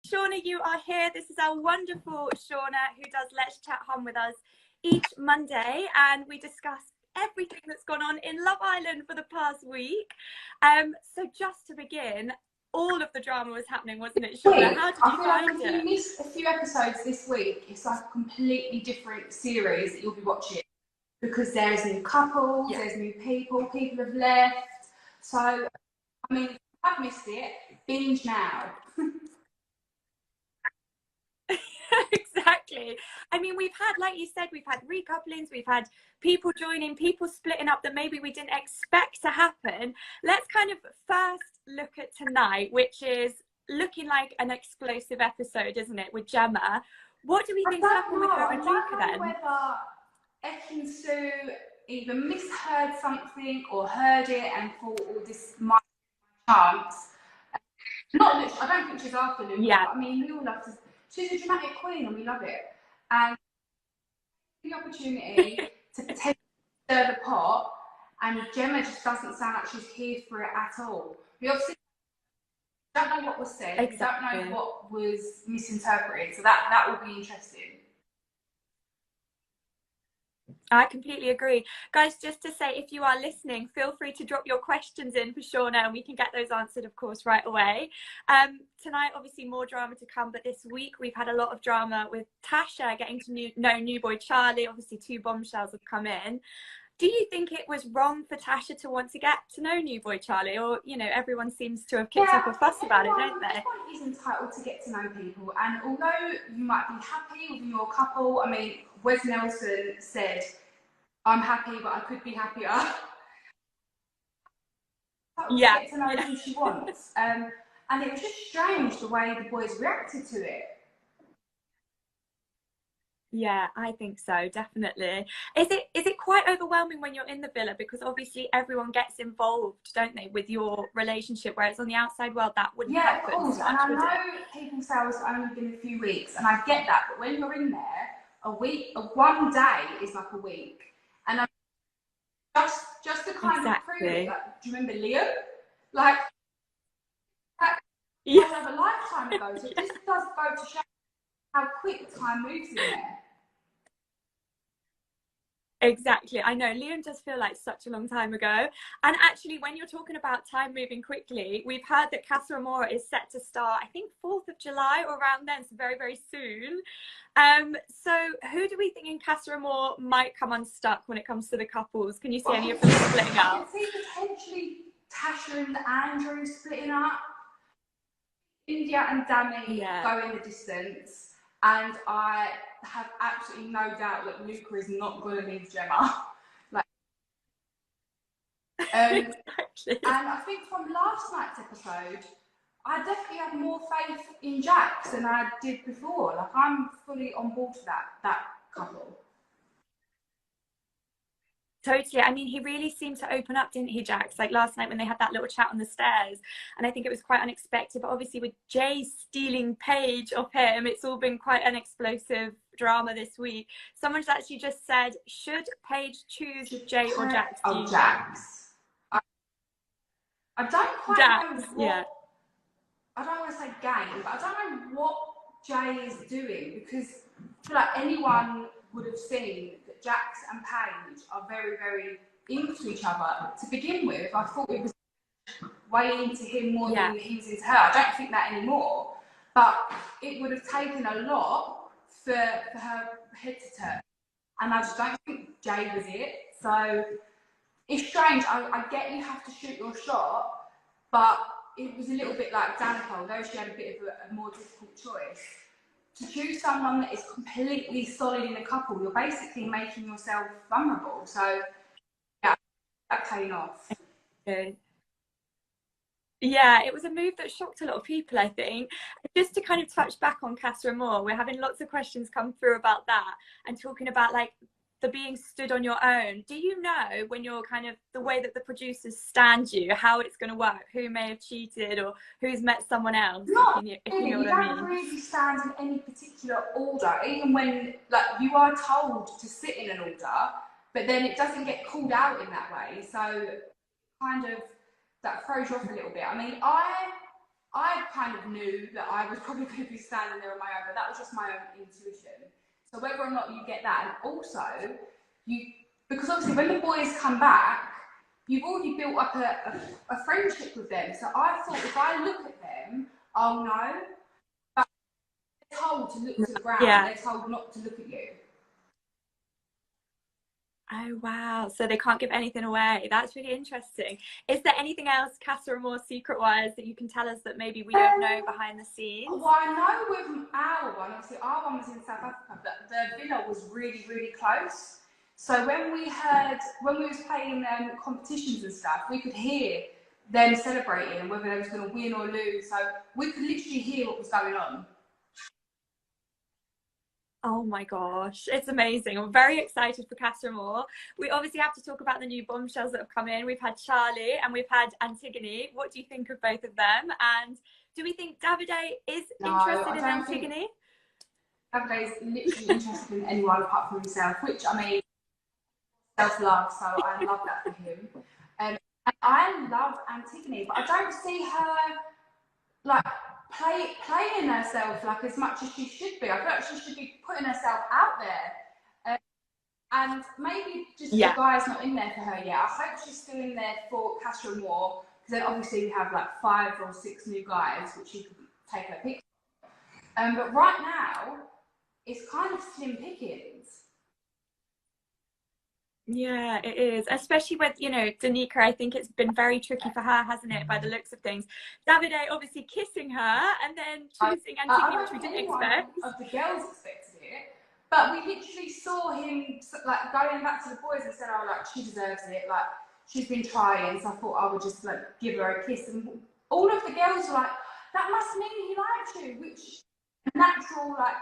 Shaughna, you are here. This is our wonderful Shaughna who does Let's Chat Home with us each Monday, and we discuss everything that's gone on in Love Island for the past week. So just to begin, all of the drama was happening, wasn't it, Shaughna? How did you find it? If you missed a few episodes this week, it's like a completely different series that you'll be watching, because there's new couples, there's new people have left. So, I mean, if you have missed it, binge now. Exactly. I mean, we've had, like you said, we've had recouplings, we've had people joining, people splitting up that maybe we didn't expect to happen. Let's kind of first look at tonight, which is looking like an explosive episode, isn't it, with Gemma? What do we think happened with her and Luca then? Whether Ekin Sue either misheard something or heard it and thought, oh, this might be my chance. Not that I don't think she's after Luca, but I mean, we all love to. She's a dramatic queen and we love it. And the opportunity to potentially stir the pot, and Gemma just doesn't sound like she's here for it at all. We obviously don't know what was said, we don't know what was misinterpreted, so that will be interesting. I completely agree. Guys, just to say, if you are listening, feel free to drop your questions in for Shaughna and we can get those answered, of course, right away. Tonight, obviously, more drama to come, but this week we've had a lot of drama with Tasha getting to know new boy Charlie. Obviously, 2 bombshells have come in. Do you think it was wrong for Tasha to want to get to know new boy Charlie? Or, you know, everyone seems to have kicked up a fuss about it, don't they? Everyone is entitled to get to know people. And although you might be happy with your couple, I mean, Wes Nelson said, I'm happy, but I could be happier. Get to know who she wants. And it was just strange the way the boys reacted to it. Yeah, I think so, definitely. Is it quite overwhelming when you're in the villa, because obviously everyone gets involved, don't they, with your relationship, whereas on the outside world that wouldn't happen? Yeah, of course. And I know people say it's only been a few weeks, and I get that, but when you're in there, one day is like a week. And just to kind of prove it, like, do you remember Liam? Like, that was a lifetime ago, so this does go to show how quick time moves in there. Exactly. I know, Liam does feel like such a long time ago. And actually, when you're talking about time moving quickly, we've heard that Casa Amor is set to start, I think, 4th of July or around then, so very, very soon. So who do we think in Casa Amor might come unstuck when it comes to the couples? Can you see any of them splitting up? I can see potentially Tasha and Andrew splitting up. India and Danny going the distance. And I have absolutely no doubt that Luca is not going to leave Gemma. Exactly. And I think from last night's episode, I definitely have more faith in Jax than I did before. Like, I'm fully on board for that couple. Totally. I mean, he really seemed to open up, didn't he, Jax? Like last night when they had that little chat on the stairs. And I think it was quite unexpected. But obviously with Jay stealing Paige off him, it's all been quite an explosive drama this week. Someone's actually just said, should Paige choose Jay or Jax? Oh, Jax. I don't quite know what... I don't want to say game, but I don't know what Jay is doing, because I feel like anyone would have seen that Jax and Paige are very, very into each other. To begin with, I thought it was way into him more than he was into her. I don't think that anymore, but it would have taken a lot for her head to turn, and I just don't think Jay was it. So it's strange. I get you have to shoot your shot, but it was a little bit like Danica, although she had a bit of a more difficult choice. To choose someone that is completely solid in a couple, you're basically making yourself vulnerable. So, yeah, that paying off. Yeah, it was a move that shocked a lot of people, I think. Just to kind of touch back on Casa Amor, we're having lots of questions come through about that and talking about, like, the being stood on your own. Do you know, when you're kind of the way that the producers stand you, how it's going to work? Who may have cheated or who's met someone else? Not if really. You know what I mean. Don't really stand in any particular order, even when, like, you are told to sit in an order, but then it doesn't get called out in that way. So kind of that throws you off a little bit. I mean, I kind of knew that I was probably going to be standing there on my own, but that was just my own intuition. So whether or not you get that, and also because obviously when the boys come back, you've already built up a friendship with them. So I thought if I look at them, I'll know. But they're told to look to the ground. Yeah. They're told not to look at you. Oh wow, so they can't give anything away. That's really interesting. Is there anything else, Casa Amor, secret-wise, that you can tell us that maybe we don't know behind the scenes? Well, I know with our one, obviously our one was in South Africa, but the villa was really, really close. So when we was playing competitions and stuff, we could hear them celebrating and whether they was going to win or lose. So we could literally hear what was going on. Oh my gosh, it's amazing. I'm very excited for Casa Amor. We obviously have to talk about the new bombshells that have come in. We've had Charlie and we've had Antigone. What do you think of both of them? And do we think Davide is interested in Antigone? Davide is literally interested in anyone apart from himself, which, I mean, self-love, so I love that for him. And I love Antigone, but I don't see her like playing herself like as much as she should be. I feel like she should be putting herself out there. And maybe just the guy's not in there for her yet. I hope she's still in there for Casa Amor, because then obviously we have like 5 or 6 new guys which she could take her pick. But right now, it's kind of slim pickings. Yeah, it is. Especially with, you know, Danica, I think it's been very tricky for her, hasn't it, by the looks of things. Davide obviously kissing her and then choosing Antigone, which we didn't expect. Of the girls expected it, but we literally saw him like going back to the boys and said, "Oh, like she deserves it. Like she's been trying." So I thought I would just like give her a kiss, and all of the girls were like, "That must mean he likes you," which natural like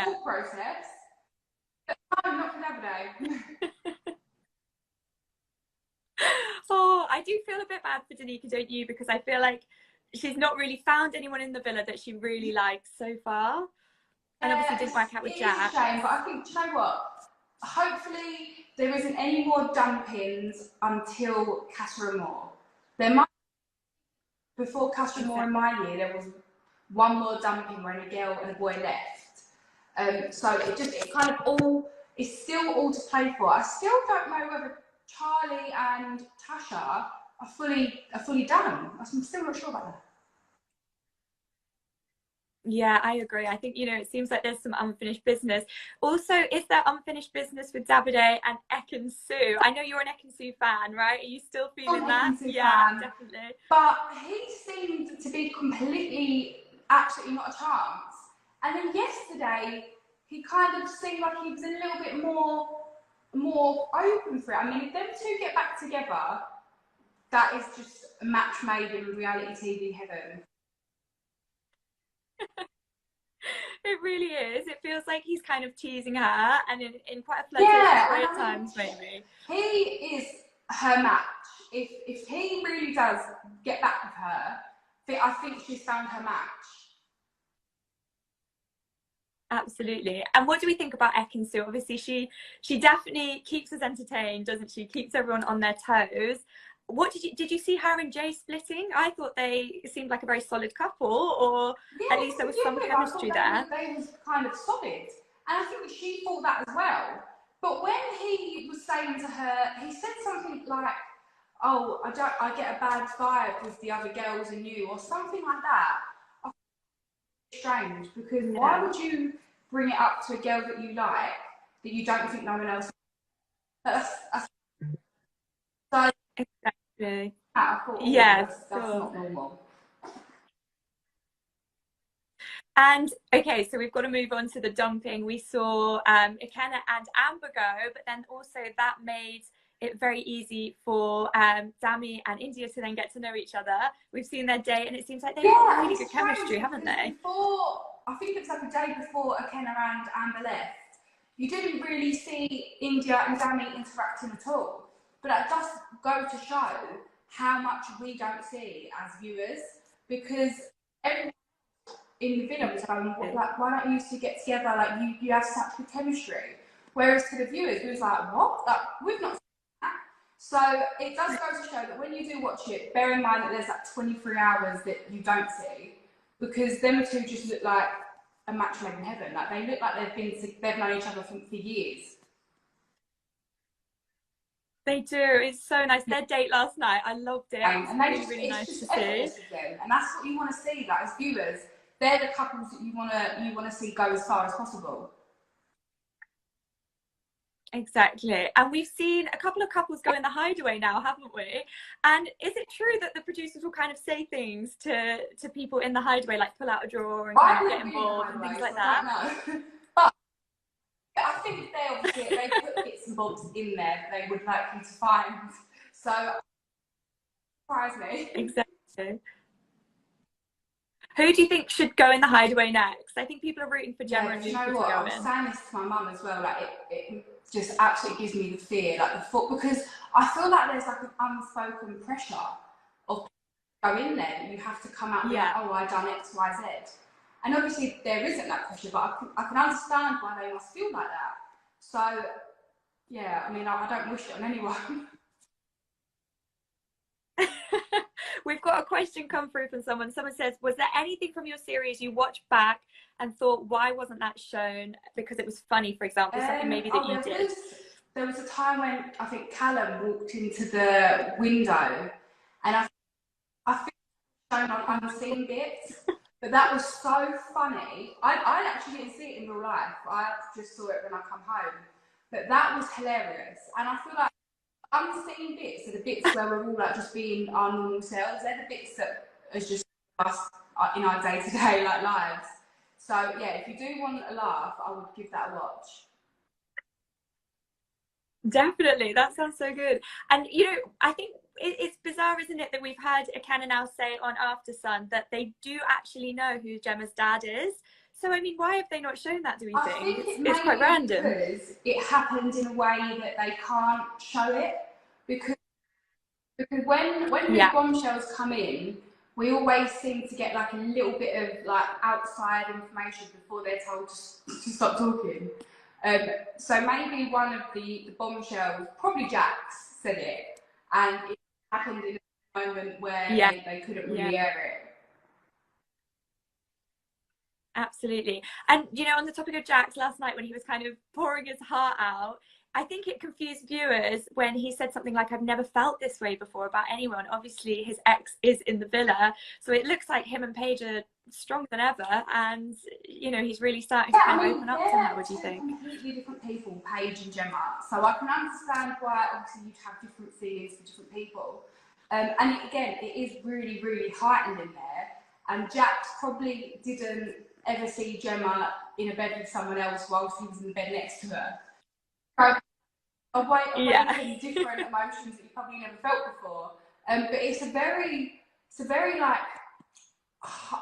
thought process. But no, not for Davide. Oh, I do feel a bit bad for Danica, don't you? Because I feel like she's not really found anyone in the villa that she really likes so far. And obviously didn't work out with Jack. It's a shame, but I think, do you know what? Hopefully there isn't any more dumpings until Casa Amor. There might, before Casa Amor in my year, there was one more dumping when a girl and a boy left. So it kind of all, it's still all to play for. I still don't know whether Charlie and Tasha are fully done. I'm still not sure about that. Yeah, I agree. I think, you know, it seems like there's some unfinished business. Also, is there unfinished business with Davide and Ekin-Su? I know you're an Ekin-Su fan, right? Are you still feeling that? Yeah, definitely. But he seemed to be absolutely not a chance. And then yesterday, he kind of seemed like he was a little bit more open for it. I mean, if them two get back together, that is just a match made in reality TV heaven. It really is. It feels like he's kind of teasing her and in quite a flirtatious way at times, maybe. He is her match. If he really does get back with her, I think she's found her match. Absolutely. And what do we think about Ekin-Su? Obviously, she definitely keeps us entertained, doesn't she? Keeps everyone on their toes. What did you see her and Jay splitting? I thought they seemed like a very solid couple, or at least there was some chemistry there. They was kind of solid, and I think she thought that as well. But when he was saying to her, he said something like, "Oh, I get a bad vibe with the other girls and you," or something like that. I thought it was strange, because why would you bring it up to a girl that you like that you don't think no one else? That's so. Exactly. I thought, that's not normal. And okay, so we've got to move on to the dumping. We saw Ikenna and Amber go, but then also that made it very easy for Dami and India to then get to know each other. We've seen their date, and it seems like they've got really good chemistry, haven't they? I think it was like a day before Ikenna and Amber left, you didn't really see India and Dami interacting at all. But that does go to show how much we don't see as viewers, because everyone in the villa was going, like, why don't you two get together? Like, you have such good chemistry. Whereas to the viewers, we was like, what? Like, we've not seen that. So it does go to show that when you do watch it, bear in mind that there's like 23 hours that you don't see, because them two just look like a match made in heaven. Like they look like they've known each other for years. They do. It's so nice. Their date last night, I loved it. It was And they really, just, really nice it's to just effortless see. with them, and that's what you want to see. Like as viewers, they're the couples that you want to see go as far as possible. Exactly. And we've seen a couple of couples go in the hideaway now, haven't we? And is it true that the producers will kind of say things to people in the hideaway, like pull out a drawer and kind of get involved and things like that? I don't know. But I think they put bits and bobs in there that they would like you to find. So surprise me. Exactly. Who do you think should go in the hideaway next? I think people are rooting for Gemma and Luca to go in. I was saying this to my mum as well. Like it just absolutely gives me the fear, like the thought, because I feel like there's like an unspoken pressure of go in there that you have to come out and be like, oh, I done X, Y, Z. And obviously there isn't that pressure, but I can understand why they must feel like that. So yeah, I mean, I don't wish it on anyone. We've got a question come through from someone. Someone says, was there anything from your series you watched back and thought, why wasn't that shown? Because it was funny, for example, something maybe that you did. There was a time when I think Callum walked into the window, and I think shown on unseen bits, but that was so funny. I actually didn't see it in real life. I just saw it when I come home. But that was hilarious, and I feel like unseen bits are the bits where we're all like just being our normal selves. They're the bits that is just us in our day-to-day like lives. So yeah, if you do want a laugh, I would give that a watch. Definitely, that sounds so good. And you know, I think it's bizarre, isn't it, that we've heard Akana now say on After Sun that they do actually know who Gemma's dad is. So I mean, why have they not shown that, do we think? I think it's quite random. Because it happened in a way that they can't show it. Because when the bombshells come in, we always seem to get like a little bit of like outside information before they're told to stop talking. So maybe one of the bombshells, probably Jax, said it, and it happened in a moment where they couldn't really air it. Absolutely. And you know, on the topic of Jax, last night when he was kind of pouring his heart out, I think it confused viewers when he said something like, I've never felt this way before about anyone. Obviously his ex is in the villa, so it looks like him and Paige are stronger than ever, and you know, he's really starting to kind of open up to her. What do you think? Completely different people, Paige and Gemma, so I can understand why obviously you'd have different feelings for different people, and again, it is really, really heightened in there, and Jax probably didn't ever see Gemma in a bed with someone else whilst he was in the bed next to her. Awaken different emotions that you probably never felt before. But it's a very like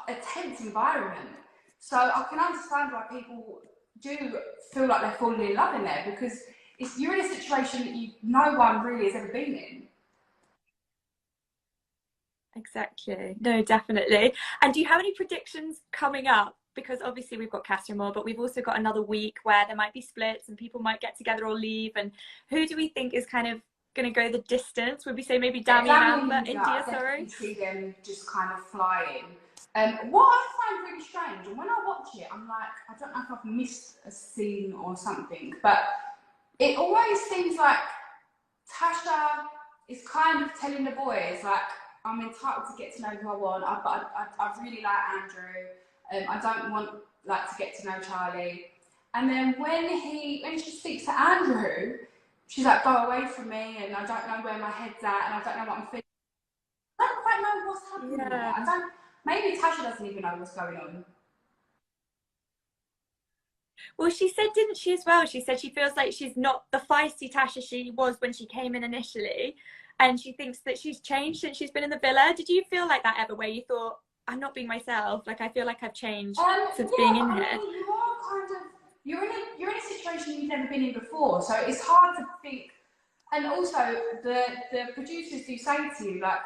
a tense environment. So I can understand why people do feel like they're falling in love in there, because you're in a situation that no one really has ever been in. Exactly. No, definitely. And do you have any predictions coming up? Because obviously we've got Casa Amor, but we've also got another week where there might be splits and people might get together or leave. And who do we think is kind of going to go the distance? Would we say maybe Dami and Amber? India, sorry. See them just kind of flying. What I find really strange, and when I watch it, I'm like, I don't know if I've missed a scene or something, but it always seems like Tasha is kind of telling the boys, like, I'm entitled to get to know who I want, but I really like Andrew. I don't want like to get to know Charlie. And then when she speaks to Andrew, she's like, go away from me, and I don't know where my head's at, and I don't know what I'm feeling. I don't quite know what's happening. Maybe Tasha doesn't even know what's going on. Well, she said, didn't she, as well? She said she feels like she's not the feisty Tasha she was when she came in initially, and she thinks that she's changed since she's been in the villa. Did you feel like that ever, where you thought, I'm not being myself, like I feel like I've changed since being in here? Mean, you are kind of, you're in a situation you've never been in before, so it's hard to think. And also, the producers do say to you, like,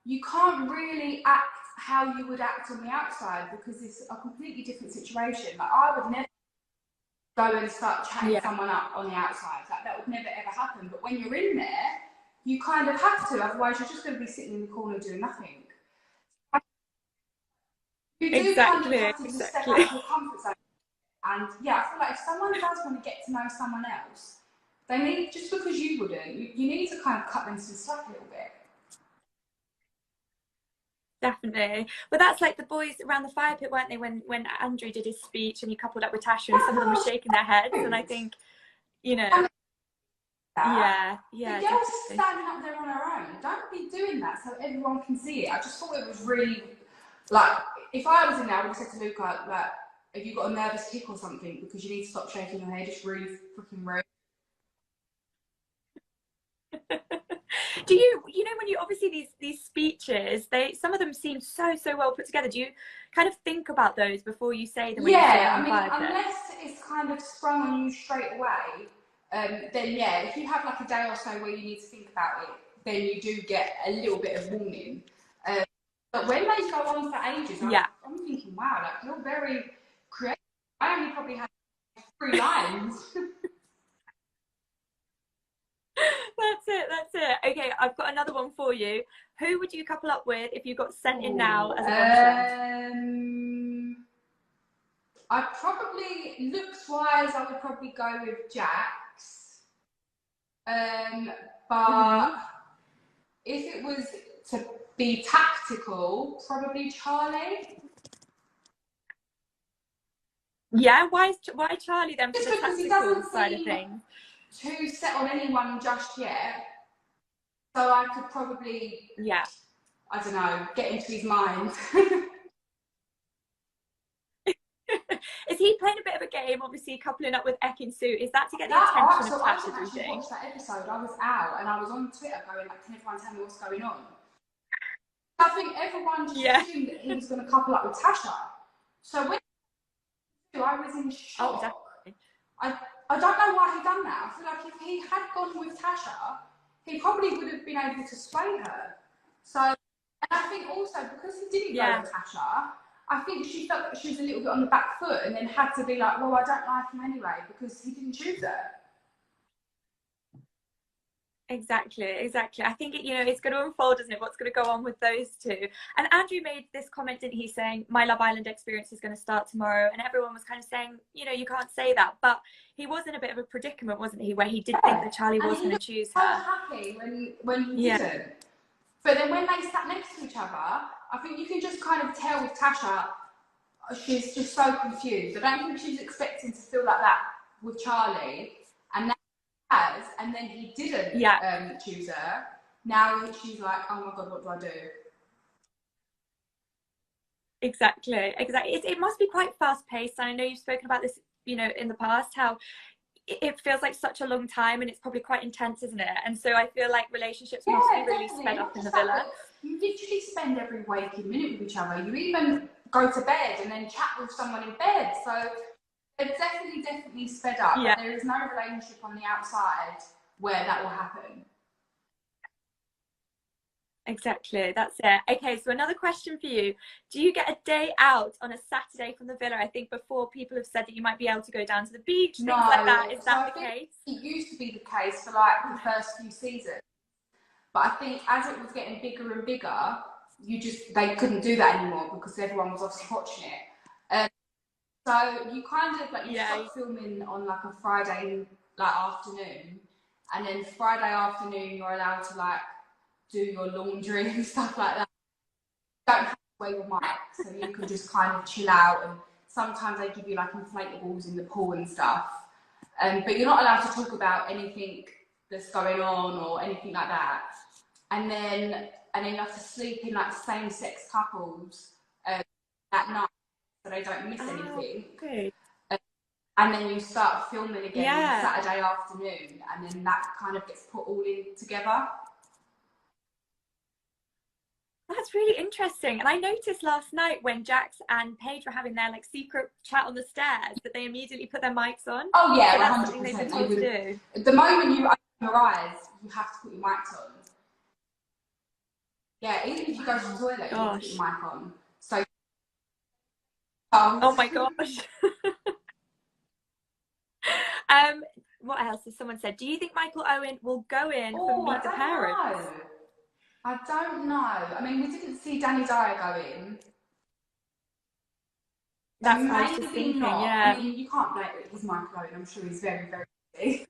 you can't really act how you would act on the outside, because it's a completely different situation. Like, I would never go and start chatting someone up on the outside. Like, that would never ever happen. But when you're in there, you kind of have to, otherwise you're just going to be sitting in the corner doing nothing. You do kind of have to just step out of your comfort zone. And yeah, I feel like if someone does want to get to know someone else, they need, just because you wouldn't, you need to kind of cut them some slack a little bit. Definitely. Well, that's like the boys around the fire pit, weren't they, when Andrew did his speech and he coupled up with Tasha, and some of them were shaking their heads, and I think, you know, yeah, the girl's standing up there on her own. Don't be doing that so everyone can see it. I just thought it was really, like, if I was in there, I would have said to Luca, like, have you got a nervous tick or something, because you need to stop shaking your head. It's really freaking rude. Do you know, when you obviously these speeches, some of them seem so well put together. Do you kind of think about those before you say them? Yeah, I mean, unless it's kind of sprung on you straight away, then yeah, if you have like a day or so where you need to think about it, then you do get a little bit of warning. But when they go on for ages, I'm thinking, wow, like, you're very creative. I only probably had 3 lines. That's it. Okay, I've got another one for you. Who would you couple up with if you got sent in now as a bombshell? I'd probably, looks-wise, I would probably go with Jax. But if it was to be tactical, probably Charlie. Yeah, why Charlie then? Just for the because he tactical doesn't side of seem things to set on anyone just yet. So I could probably, I don't know, get into his mind. Is he playing a bit of a game, obviously coupling up with Ekin Sue? Is that to get the attention of Tasha? I didn't actually watch that episode. I was out and I was on Twitter going, like, can everyone tell me what's going on? I think everyone just assumed that he was going to couple up with Tasha. So when I was in shock. Oh, definitely. I don't know why he done that. I feel like if he had gone with Tasha, he probably would have been able to sway her. So, and I think also because he didn't go with Tasha, I think she felt that she was a little bit on the back foot and then had to be like, well, I don't like him anyway because he didn't choose her. Exactly. I think it's going to unfold, isn't it? What's going to go on with those two? And Andrew made this comment, didn't he, saying my Love Island experience is going to start tomorrow, and everyone was kind of saying, you can't say that, but he was in a bit of a predicament, wasn't he, where he did think that Charlie was going to choose her. I was happy when he didn't. But then when they sat next to each other, I think you can just kind of tell with Tasha, she's just so confused. I don't think she's expecting to feel like that with Charlie, and and then he didn't choose her. Now she's like, oh my god, what do I do? Exactly. It must be quite fast paced. I know you've spoken about this, in the past, how it feels like such a long time, and it's probably quite intense, isn't it? And so I feel like relationships must be really sped up in the villa. You literally spend every waking minute with each other. You even go to bed and then chat with someone in bed. So it's definitely sped up. Yeah. There is no relationship on the outside where that will happen. Exactly, that's it. Okay, so another question for you. Do you get a day out on a Saturday from the villa? I think before people have said that you might be able to go down to the beach, things like that. Is that the case? It used to be the case for like the first few seasons. But I think as it was getting bigger and bigger, they couldn't do that anymore because everyone was obviously watching it. So you kind of like, you stop filming on like a Friday like afternoon, and then Friday afternoon you're allowed to like do your laundry and stuff like that. You don't have to wear your mic, so you can just kind of chill out, and sometimes they give you like inflatables in the pool and stuff. But you're not allowed to talk about anything that's going on or anything like that. And then you have to sleep in like same-sex couples at night, so they don't miss anything. Okay. And then you start filming again on Saturday afternoon, and then that kind of gets put all in together. That's really interesting. And I noticed last night when Jax and Paige were having their like secret chat on the stairs that they immediately put their mics on. Oh yeah, so that's 100%. They've been told to do. The moment you open your eyes, you have to put your mics on. Yeah, even if you go to the toilet, you have to put your mic on. So. Oh my gosh. what else has someone said? Do you think Michael Owen will go in for Oh, Meet the Parents? I don't know. I mean, we didn't see Danny Dyer go in. That's what I was just thinking, not. yeah. I mean, you can't blame it. He's Michael Owen. I'm sure he's very, very busy.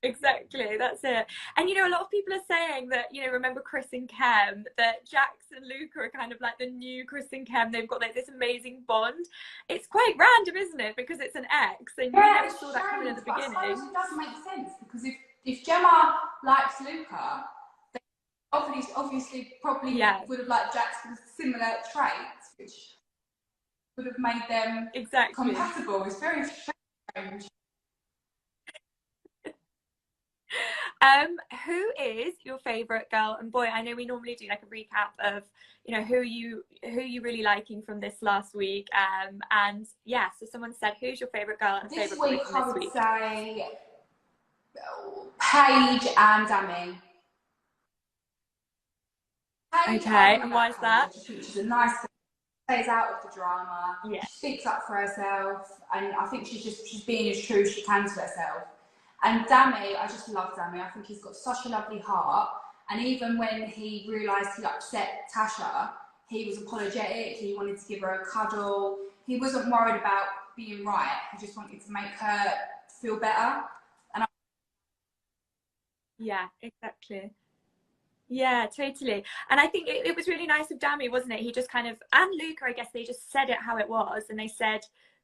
Exactly, that's it. And you know, a lot of people are saying that, you know, remember Chris and Kem, that Jax and Luca are kind of like the new Chris and Kem. They've got like this amazing bond. It's quite random, isn't it? Because it's an ex, and you never saw that coming in the beginning. I suppose it does make sense, because if Gemma likes Luca, then obviously probably would have liked Jax with similar traits, which would have made them compatible. It's very strange. Who is your favorite girl and boy? I know we normally do like a recap of, you know, who you really liking from this last week. And yeah, so someone said, who's your favorite girl and favorite boy from this week? I would say Paige and Dami. Okay, and why is that? She's a nice, stays out of the drama. Yeah. She speaks up for herself, and I think she's being as true as she can to herself. And Dami, I just love Dami. I think he's got such a lovely heart. And even when he realised he upset Tasha, he was apologetic. He wanted to give her a cuddle. He wasn't worried about being right. He just wanted to make her feel better. Yeah, exactly. Yeah, totally. And I think it was really nice of Dami, wasn't it? He just kind of, and Luca, I guess they just said it how it was, and they said,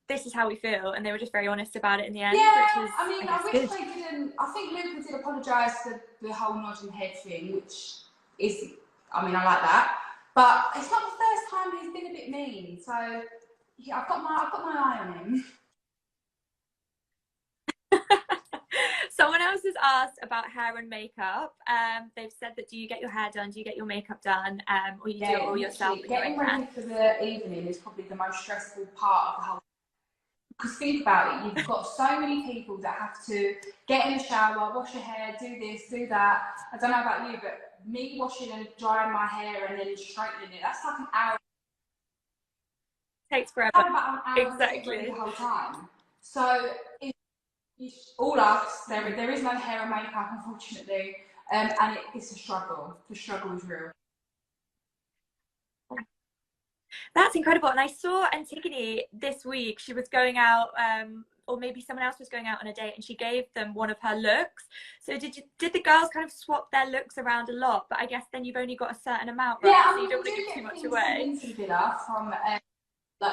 this is how we feel, and they were just very honest about it in the end. Yeah, which was, I mean, I wish good. they didn't. I think Luca did apologise for the whole nodding head thing, which is, I mean, I like that. But it's not the first time he's been a bit mean, so yeah, I've got my eye on him. Someone else has asked about hair and makeup. They've said that, do you get your hair done? Do you get your makeup done? Or you do it all yourself? Getting ready for the evening is probably the most stressful part of the whole. Because think about it, you've got so many people that have to get in the shower, wash your hair, do this, do that. I don't know about you, but me washing and drying my hair and then straightening it, that's like an hour. It takes forever. About an hour exactly. The whole time. So all us, there is no hair and makeup, unfortunately, and it's a struggle. The struggle is real. That's incredible. And I saw Antigone this week. She was going out, or maybe someone else was going out on a date, and she gave them one of her looks. So did the girls kind of swap their looks around a lot? But I guess then you've only got a certain amount, right? Yeah, so you don't want to give too much away. Into the villa from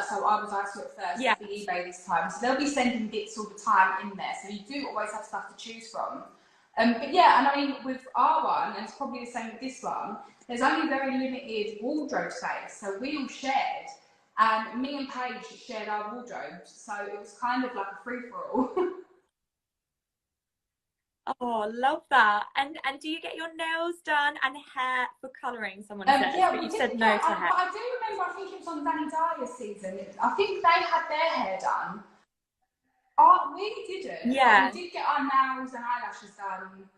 so I was asked it first for eBay this time. So they'll be sending bits all the time in there. So you do always have stuff to choose from. But yeah, and I mean, with our one, and it's probably the same with this one, there's only very limited wardrobe space. So we all shared, and me and Paige shared our wardrobes. So it was kind of like a free-for-all. Oh, love that. And do you get your nails done and hair for colouring, someone said? Yeah, but you said no to hair. I do remember, I think it was on Danny Dyer's season. I think they had their hair done. Oh, we didn't. Yeah. We did get our nails and eyelashes done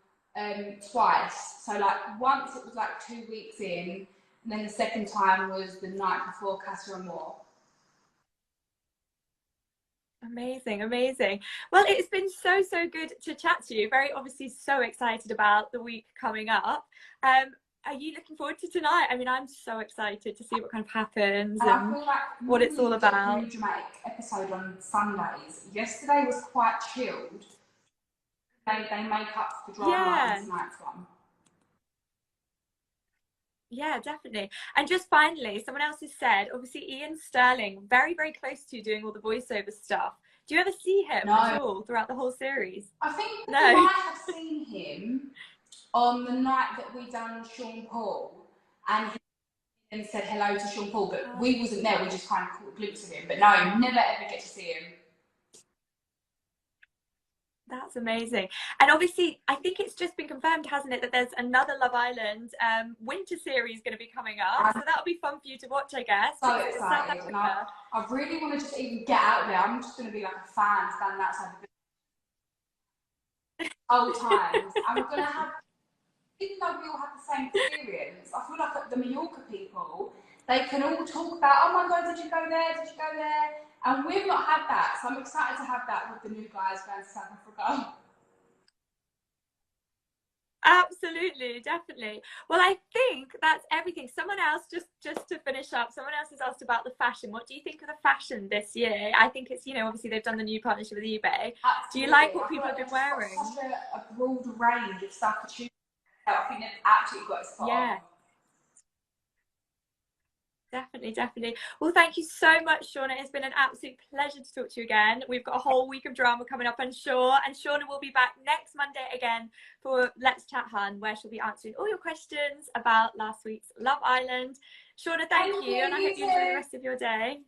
twice. So like once it was like 2 weeks in, and then the second time was the night before Casa Amor. Amazing, amazing. Well, it's been so good to chat to you. Very obviously so excited about the week coming up. Are you looking forward to tonight? I mean, I'm so excited to see what kind of happens and I feel like what it's all about. A really dramatic episode on Sundays. Yesterday was quite chilled. They make up for the drama in tonight's one. Yeah, definitely. And just finally, someone else has said, obviously Ian Sterling, very close to doing all the voiceover stuff. Do you ever see him at all throughout the whole series? I think I might have seen him on the night that we done Sean Paul, and he said hello to Sean Paul, but we wasn't there. We just kind of caught a glimpse of him. But no, never ever get to see him. That's amazing. And obviously, I think it's just been confirmed, hasn't it, that there's another Love Island winter series going to be coming up. So that'll be fun for you to watch, I guess. So excited. And I really want to just even get out there. I'm just going to be like a fan standing outside the old times. And we're going to have, even though we all have the same experience, I feel like the Mallorca people, they can all talk about, oh my God, did you go there? Did you go there? And we've not had that, so I'm excited to have that with the new guys going to South Africa. Absolutely, definitely. Well, I think that's everything. Someone else, just to finish up, someone else has asked about the fashion. What do you think of the fashion this year? I think it's, you know, obviously they've done the new partnership with eBay. Absolutely. Do you like what people like have been wearing? Got such a broad range of stuff to choose. I think they've absolutely got it spot on. Definitely, definitely. Well, thank you so much, Shaughna. It's been an absolute pleasure to talk to you again. We've got a whole week of drama coming up, I'm sure. And Shaughna will be back next Monday again for Let's Chat Hun, where she'll be answering all your questions about last week's Love Island. Shaughna, thank you. And I hope you enjoy the rest of your day.